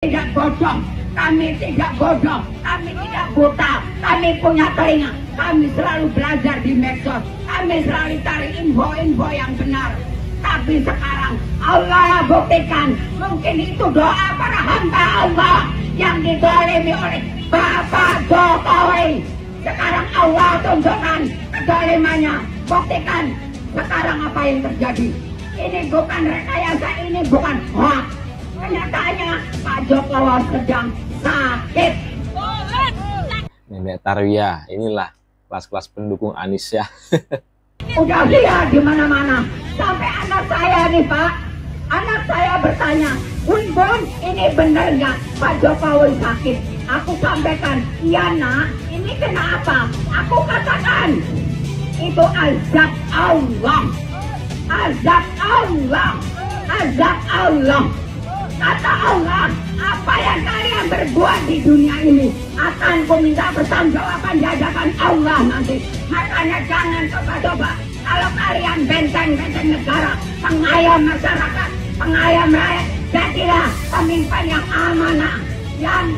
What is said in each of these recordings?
Tidak bodoh, kami tidak bodoh, kami tidak buta, kami punya telinga, kami selalu belajar di medsos, kami selalu cari info-info yang benar. Tapi sekarang Allah buktikan, mungkin itu doa para hamba Allah yang dizalimi oleh Bapak Jokowi. Sekarang Allah tunjukkan kezalimannya, buktikan sekarang apa yang terjadi. Ini bukan rekayasa, ini bukan hoax. Kenyataannya Pak Jokowi sedang sakit. Nenek Tarwiyah, inilah kelas-kelas pendukung Anies ya. Udah lihat di mana-mana. Sampai anak saya nih Pak, anak saya bertanya, Bun, ini benar nggak Pak Jokowi sakit? Aku sampaikan, iya nak, ini kenapa? Aku katakan, itu azab Allah. Azab Allah. Azab Allah. Kata Allah, apa yang kalian berbuat di dunia ini akan ku minta pertanggungjawaban di hadapan Allah nanti. Makanya jangan coba-coba. Kalau kalian benteng-benteng negara, pengayom masyarakat, pengayom rakyat, jadilah pemimpin yang amanah, yang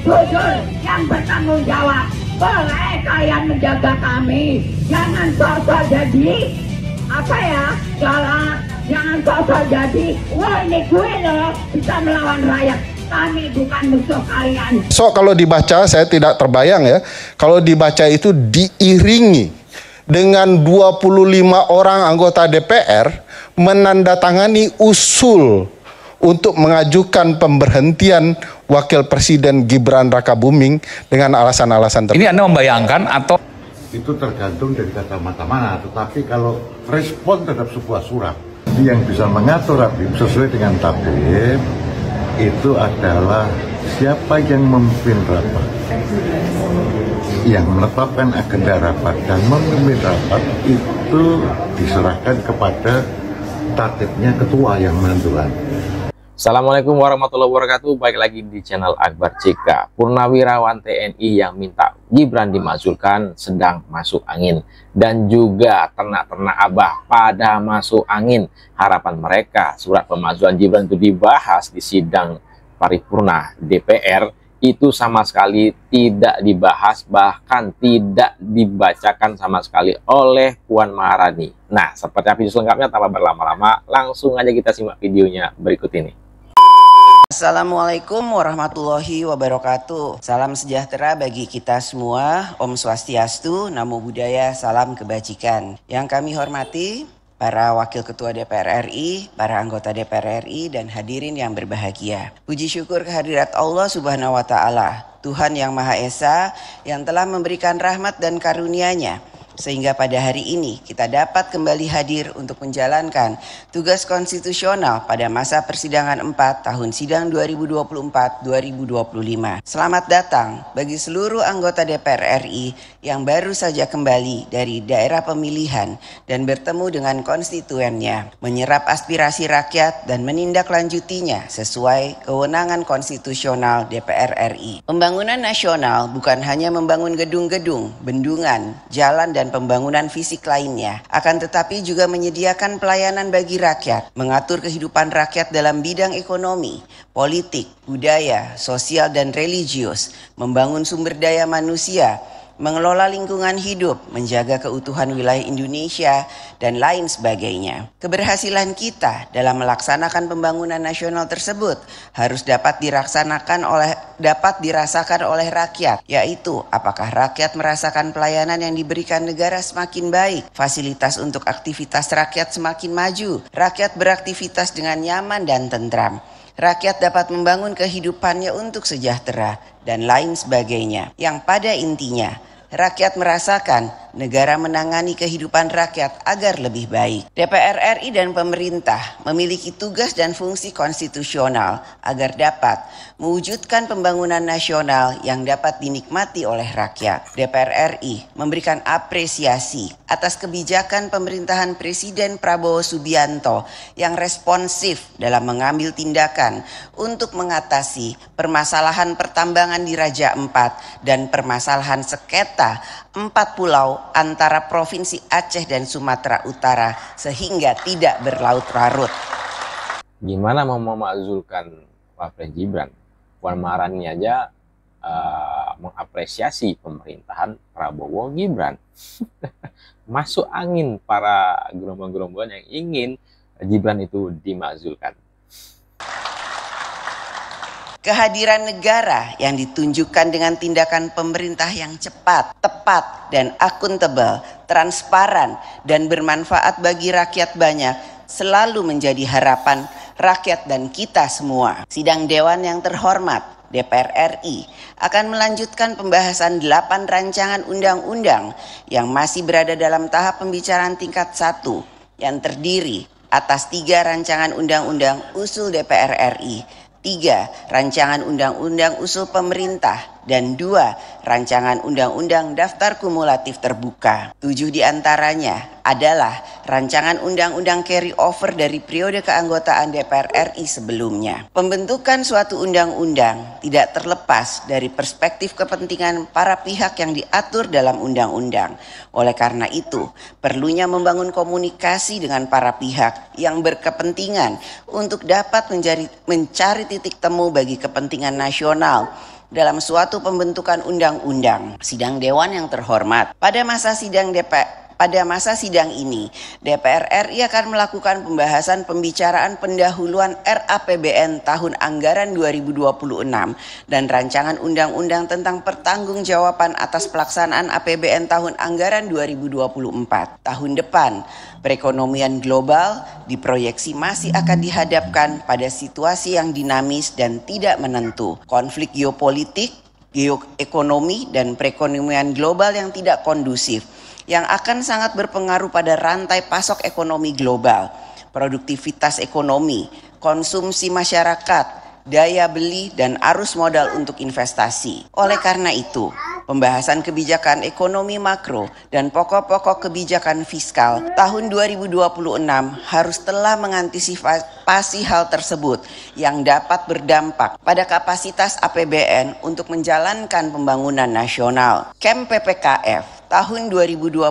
jujur, yang bertanggung jawab. Boleh kalian menjaga kami, jangan sosok jadi apa ya, galak. Jangan sosok jadi, wah ini gue loh bisa melawan rakyat. Kami bukan musuh kalian. So kalau dibaca, saya tidak terbayang ya, kalau dibaca itu diiringi dengan 25 orang anggota DPR menandatangani usul untuk mengajukan pemberhentian Wakil Presiden Gibran Rakabuming dengan alasan-alasan tertentu. Ini Anda membayangkan atau? Itu tergantung dari kacamata mana, tetapi kalau respon terhadap sebuah surat yang bisa mengatur Habib sesuai dengan tabib itu adalah siapa yang memimpin rapat, yang menetapkan agenda rapat dan memimpin rapat itu diserahkan kepada tatibnya ketua yang menentukan. Assalamualaikum warahmatullahi wabarakatuh. Baik lagi di channel Akbar CK. Purnawirawan TNI yang minta Gibran dimajukan sedang masuk angin, dan juga ternak-ternak Abah pada masuk angin. Harapan mereka surat pemajuan Gibran itu dibahas di sidang paripurna DPR itu sama sekali tidak dibahas, bahkan tidak dibacakan sama sekali oleh Puan Maharani. Nah, seperti apa video selengkapnya tanpa berlama-lama, langsung aja kita simak videonya berikut ini. Assalamualaikum warahmatullahi wabarakatuh. Salam sejahtera bagi kita semua. Om Swastiastu, Namo Buddhaya, salam kebajikan. Yang kami hormati para Wakil Ketua DPR RI, para anggota DPR RI, dan hadirin yang berbahagia. Puji syukur kehadirat Allah Subhanahu wa Ta'ala, Tuhan yang Maha Esa, yang telah memberikan rahmat dan karunia-Nya, sehingga pada hari ini kita dapat kembali hadir untuk menjalankan tugas konstitusional pada masa persidangan 4 tahun sidang 2024-2025. Selamat datang bagi seluruh anggota DPR RI yang baru saja kembali dari daerah pemilihan dan bertemu dengan konstituennya, menyerap aspirasi rakyat dan menindaklanjutinya sesuai kewenangan konstitusional DPR RI. Pembangunan nasional bukan hanya membangun gedung-gedung, bendungan, jalan, dan pembangunan fisik lainnya, akan tetapi juga menyediakan pelayanan bagi rakyat, mengatur kehidupan rakyat dalam bidang ekonomi, politik, budaya, sosial, dan religius, membangun sumber daya manusia, mengelola lingkungan hidup, menjaga keutuhan wilayah Indonesia, dan lain sebagainya. Keberhasilan kita dalam melaksanakan pembangunan nasional tersebut harus dapat dirasakan oleh rakyat, yaitu apakah rakyat merasakan pelayanan yang diberikan negara semakin baik, fasilitas untuk aktivitas rakyat semakin maju, rakyat beraktivitas dengan nyaman dan tentram, rakyat dapat membangun kehidupannya untuk sejahtera, dan lain sebagainya. Yang pada intinya, rakyat merasakan negara menangani kehidupan rakyat agar lebih baik. DPR RI dan pemerintah memiliki tugas dan fungsi konstitusional agar dapat mewujudkan pembangunan nasional yang dapat dinikmati oleh rakyat. DPR RI memberikan apresiasi atas kebijakan pemerintahan Presiden Prabowo Subianto yang responsif dalam mengambil tindakan untuk mengatasi permasalahan pertambangan di Raja Ampat dan permasalahan sengketa 4 pulau antara Provinsi Aceh dan Sumatera Utara sehingga tidak berlarut-larut. Gimana mau memakzulkan Wapres Gibran. Puan Maharani aja mengapresiasi pemerintahan Prabowo Gibran. Masuk angin para gerombol-gerombol yang ingin Gibran itu dimakzulkan. Kehadiran negara yang ditunjukkan dengan tindakan pemerintah yang cepat, tepat, dan akuntabel, transparan, dan bermanfaat bagi rakyat banyak selalu menjadi harapan rakyat dan kita semua. Sidang Dewan yang terhormat, DPR RI, akan melanjutkan pembahasan 8 rancangan undang-undang yang masih berada dalam tahap pembicaraan tingkat 1 yang terdiri atas 3 rancangan undang-undang usul DPR RI, 3 rancangan undang-undang usul pemerintah, dan 2 rancangan undang-undang daftar kumulatif terbuka. 7 diantaranya adalah rancangan undang-undang carry over dari periode keanggotaan DPR RI sebelumnya. Pembentukan suatu undang-undang tidak terlepas dari perspektif kepentingan para pihak yang diatur dalam undang-undang. Oleh karena itu, perlunya membangun komunikasi dengan para pihak yang berkepentingan untuk dapat mencari titik temu bagi kepentingan nasional dalam suatu pembentukan undang-undang. Sidang Dewan yang terhormat, pada masa sidang ini, DPR RI akan melakukan pembahasan pembicaraan pendahuluan RAPBN tahun anggaran 2026 dan rancangan undang-undang tentang pertanggungjawaban atas pelaksanaan APBN tahun anggaran 2024. Tahun depan, perekonomian global diproyeksi masih akan dihadapkan pada situasi yang dinamis dan tidak menentu. Konflik geopolitik, geoekonomi, dan perekonomian global yang tidak kondusif yang akan sangat berpengaruh pada rantai pasok ekonomi global, produktivitas ekonomi, konsumsi masyarakat, daya beli, dan arus modal untuk investasi. Oleh karena itu, pembahasan kebijakan ekonomi makro dan pokok-pokok kebijakan fiskal tahun 2026 harus telah mengantisipasi hal tersebut yang dapat berdampak pada kapasitas APBN untuk menjalankan pembangunan nasional. Kem PPKF tahun 2026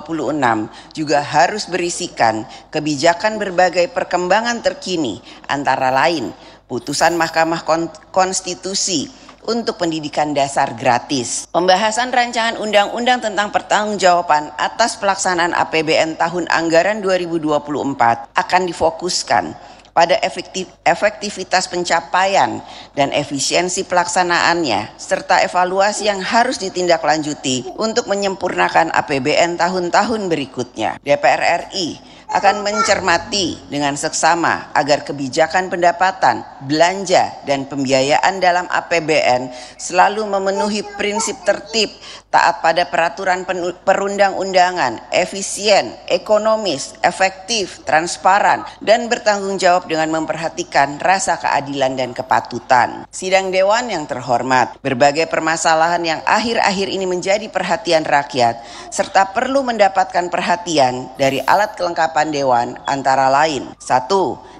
juga harus berisikan kebijakan berbagai perkembangan terkini, antara lain putusan Mahkamah Konstitusi untuk pendidikan dasar gratis. Pembahasan rancangan undang-undang tentang pertanggungjawaban atas pelaksanaan APBN tahun anggaran 2024 akan difokuskan pada efektivitas pencapaian dan efisiensi pelaksanaannya, serta evaluasi yang harus ditindaklanjuti untuk menyempurnakan APBN tahun-tahun berikutnya. DPR RI akan mencermati dengan seksama agar kebijakan pendapatan, belanja, dan pembiayaan dalam APBN selalu memenuhi prinsip tertib, taat pada peraturan perundang-undangan, efisien, ekonomis, efektif, transparan, dan bertanggung jawab dengan memperhatikan rasa keadilan dan kepatutan. Sidang Dewan yang terhormat, berbagai permasalahan yang akhir-akhir ini menjadi perhatian rakyat, serta perlu mendapatkan perhatian dari alat kelengkapan Dewan antara lain: 1.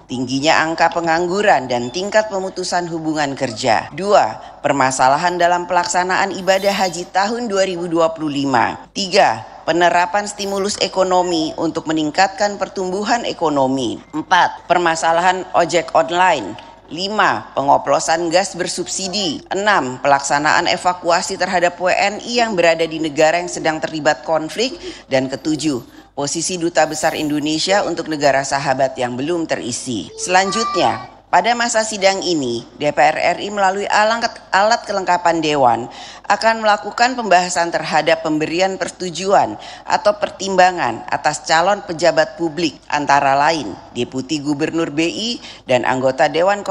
Tingginya angka pengangguran dan tingkat pemutusan hubungan kerja. 2. Permasalahan dalam pelaksanaan ibadah haji tahun 2025. 3. Penerapan stimulus ekonomi untuk meningkatkan pertumbuhan ekonomi. 4. Permasalahan ojek online. 5. Pengoplosan gas bersubsidi. 6. Pelaksanaan evakuasi terhadap WNI yang berada di negara yang sedang terlibat konflik. Dan 7. Posisi Duta Besar Indonesia untuk negara sahabat yang belum terisi. Selanjutnya, pada masa sidang ini, DPR RI melalui alat kelengkapan Dewan akan melakukan pembahasan terhadap pemberian persetujuan atau pertimbangan atas calon pejabat publik, antara lain Deputi Gubernur BI dan anggota Dewan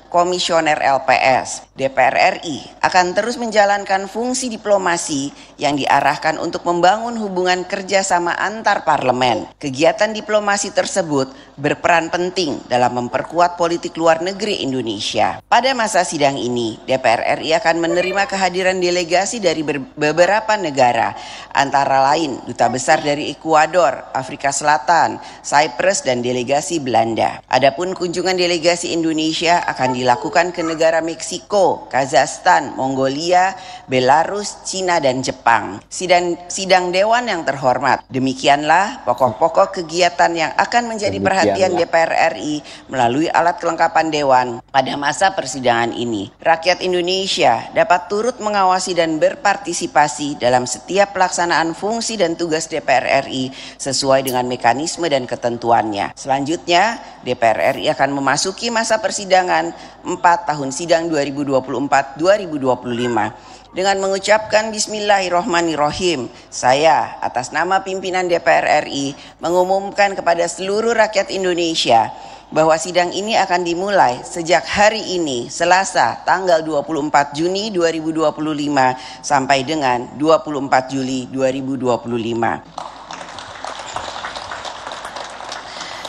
Komisioner LPS. DPR RI akan terus menjalankan fungsi diplomasi yang diarahkan untuk membangun hubungan kerjasama antar parlemen. Kegiatan diplomasi tersebut berperan penting dalam memperkuat politik luar negeri Indonesia. Pada masa sidang ini, DPR RI akan menerima kehadiran delegasi dari beberapa negara, antara lain Duta Besar dari Ekuador, Afrika Selatan, Cyprus, dan delegasi Belanda. Adapun kunjungan delegasi Indonesia akan dilakukan ke negara Meksiko, Kazakhstan, Mongolia, Belarus, Cina, dan Jepang. Sidang Dewan yang terhormat, demikianlah pokok-pokok kegiatan yang akan menjadi perhatian DPR RI melalui alat kelengkapan ketetapan Dewan pada masa persidangan ini. Rakyat Indonesia dapat turut mengawasi dan berpartisipasi dalam setiap pelaksanaan fungsi dan tugas DPR RI sesuai dengan mekanisme dan ketentuannya. Selanjutnya, DPR RI akan memasuki masa persidangan 4 tahun sidang 2024-2025. Dengan mengucapkan Bismillahirrohmanirrohim, saya atas nama pimpinan DPR RI mengumumkan kepada seluruh rakyat Indonesia bahwa sidang ini akan dimulai sejak hari ini, Selasa, tanggal 24 Juni 2025 sampai dengan 24 Juli 2025.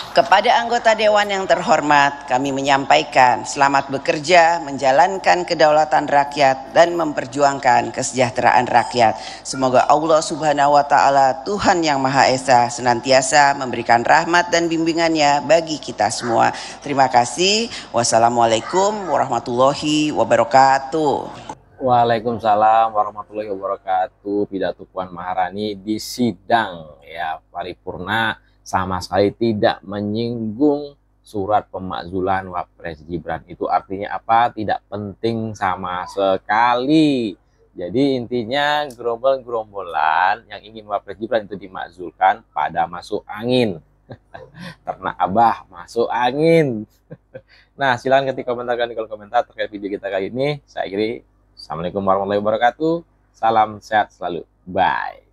Kepada anggota Dewan yang terhormat, kami menyampaikan selamat bekerja, menjalankan kedaulatan rakyat, dan memperjuangkan kesejahteraan rakyat. Semoga Allah Subhanahu wa Ta'ala, Tuhan yang Maha Esa, senantiasa memberikan rahmat dan bimbingannya bagi kita semua. Terima kasih. Wassalamualaikum warahmatullahi wabarakatuh. Waalaikumsalam warahmatullahi wabarakatuh. Pidato Puan Maharani di sidang ya paripurna sama sekali tidak menyinggung surat pemakzulan Wapres Gibran. Itu artinya apa? Tidak penting sama sekali. Jadi intinya gerombol-gerombolan yang ingin Wapres Gibran itu dimakzulkan pada masuk angin. Ternak Abah masuk angin. Nah, silahkan ketik komentar di kolom komentar terkait video kita kali ini. Saya akhiri. Assalamualaikum warahmatullahi wabarakatuh. Salam sehat selalu. Bye.